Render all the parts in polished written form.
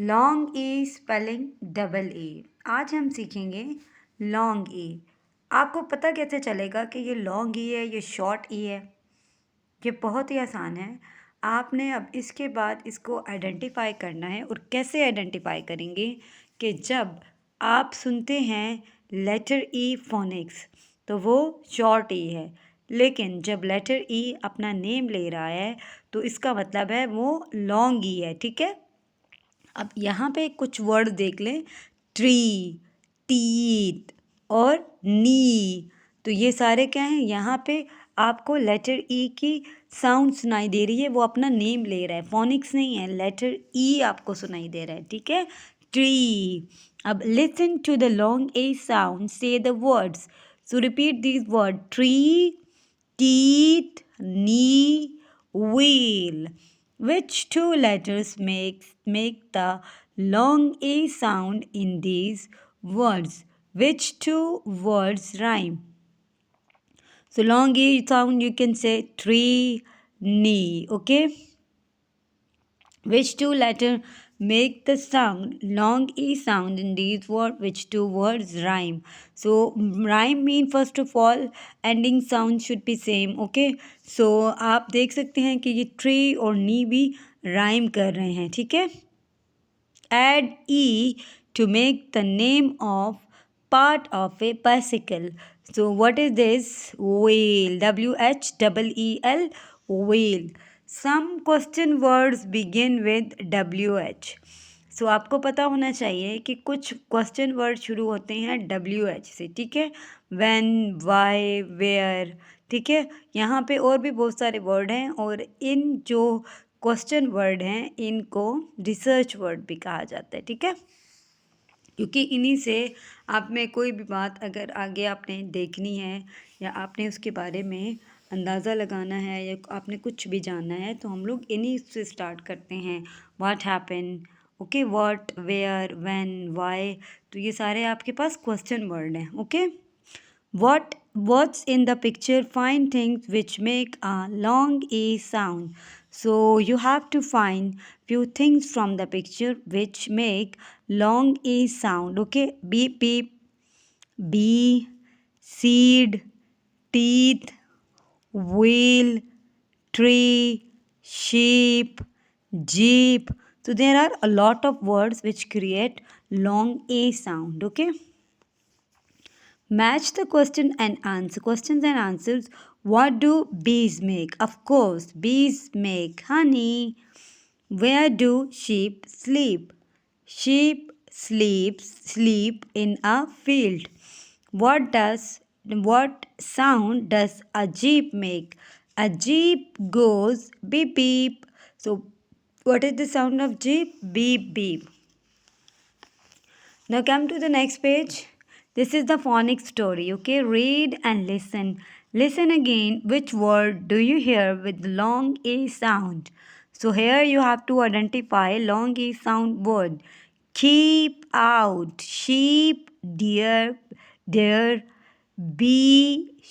Long E spelling double A. आज हम सीखेंगे लॉन्ग ई। आपको पता कैसे चलेगा कि ये लॉन्ग ई है, ये शॉर्ट ई है? ये बहुत ही आसान है। आपने अब इसके बाद इसको आइडेंटिफाई करना है। और कैसे आइडेंटिफाई करेंगे कि जब आप सुनते हैं लेटर ई फोनिक्स तो वो शॉर्ट ई है, लेकिन जब लेटर ई अपना नेम ले रहा है तो इसका मतलब है वो लॉन्ग ई है। ठीक है, अब यहाँ पे कुछ वर्ड देख लें, ट्री, टीथ और नी। तो ये सारे क्या हैं? यहाँ पे आपको लेटर ई की साउंड सुनाई दे रही है, वो अपना नेम ले रहा है, फोनिक्स नहीं है, लेटर ई आपको सुनाई दे रहा है। ठीक है, ट्री। अब listen to the long A sound, say the words. So repeat this word, tree, teeth, knee, wheel. Which two letters make the long A sound in these words? Which two words rhyme? So long A sound you can say tree, knee. Okay. Which two letters make the sound long E sound in these words? Which two words rhyme? So rhyme mean first of all ending sound should be same. Okay. So आप देख सकते हैं कि ये tree और knee भी rhyme कर रहे हैं. ठीक है. Add E to make the name of part of a bicycle. So what is this? Wheel. WHEEL. Wheel. Some question words begin with WH. सो आपको पता होना चाहिए कि कुछ क्वेश्चन वर्ड शुरू होते हैं WH से। ठीक है, व्हेन, वाई, वेयर। ठीक है, यहाँ पे और भी बहुत सारे वर्ड हैं और इन जो क्वेश्चन वर्ड हैं इनको रिसर्च वर्ड भी कहा जाता है। ठीक है, क्योंकि इन्हीं से आप में कोई भी बात अगर आगे आपने देखनी है या आपने उसके बारे में अंदाज़ा लगाना है या आपने कुछ भी जानना है तो हम लोग इन्हीं से स्टार्ट करते हैं। What happen, okay, what, where, when, why. तो ये सारे आपके पास क्वेश्चन वर्ड हैं। Okay, what's in the picture? Find things which make a long E sound. So you have to find few things from the picture which make long E sound. Okay, beep beep, bee, seed, teeth, wheel, tree, sheep, jeep. So there are a lot of words which create long A sound. Okay, match the question and answer. Questions and answers. What do bees make? Of course, bees make honey. Where do sheep sleep? Sheep sleep in a field. What sound does a jeep make? A jeep goes beep beep. So what is the sound of jeep? Beep beep. Now come to the next page. This is the phonics story. Okay, read and listen. Listen again. Which word do you hear with long A sound? So here you have to identify long A sound word. Keep out, sheep, deer, bee,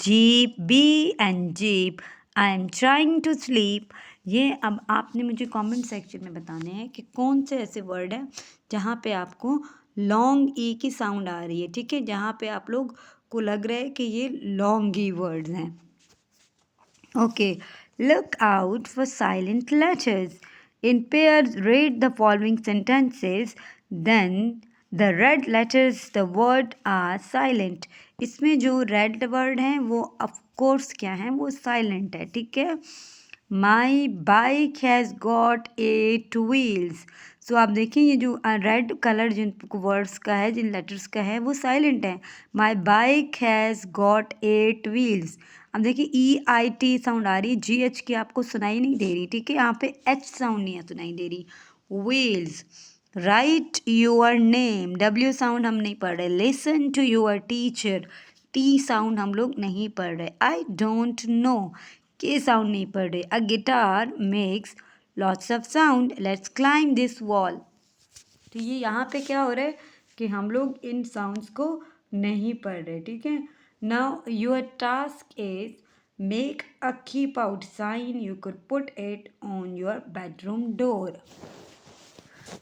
jeep, bee and jeep. I am trying to sleep. ये अब आपने मुझे comment section में बताने हैं कि कौन से ऐसे वर्ड हैं जहाँ पे आपको लॉन्ग ई की साउंड आ रही है। ठीक है, जहाँ पे आप लोग को लग रहा है कि ये लॉन्ग ई वर्ड्स हैं। Okay, look out for silent letters in pairs, read the following sentences, then the red letters the word are silent. इसमें जो रेड वर्ड हैं वो ऑफ कोर्स क्या हैं, वो साइलेंट है। ठीक है, my bike has got 8 wheels. सो आप देखिए ये जो रेड कलर जिन वर्ड्स का है, जिन लेटर्स का है, वो साइलेंट है। My bike has got 8 wheels. अब देखिए EIT साउंड आ रही है, GH की आपको सुनाई नहीं दे रही। ठीक है, यहाँ पे H साउंड नहीं है सुनाई दे रही। Wheels. Write your name, W sound हम नहीं पढ़ रहे। Listen to your teacher, T sound हम लोग नहीं पढ़ रहे। I don't know, K sound नहीं पढ़ रहे। A guitar makes lots of sound, let's climb this wall. तो ये यहाँ पे क्या हो रहा है कि हम लोग इन साउंड्स को नहीं पढ़ रहे। ठीक है, now your task is make a keep out sign, you could put it on your bedroom door.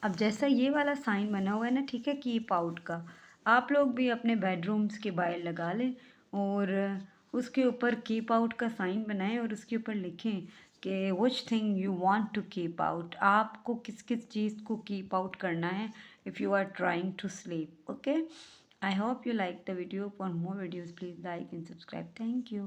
अब जैसा ये वाला साइन बना हुआ है ना, ठीक है, कीप आउट का, आप लोग भी अपने बेडरूम्स के बाहर लगा लें और उसके ऊपर कीप आउट का साइन बनाएं और उसके ऊपर लिखें कि which thing you want to keep out, आपको किस किस चीज़ को कीप आउट करना है if you are trying to sleep. Okay, I hope you like the video. For more videos, please like and subscribe. Thank you.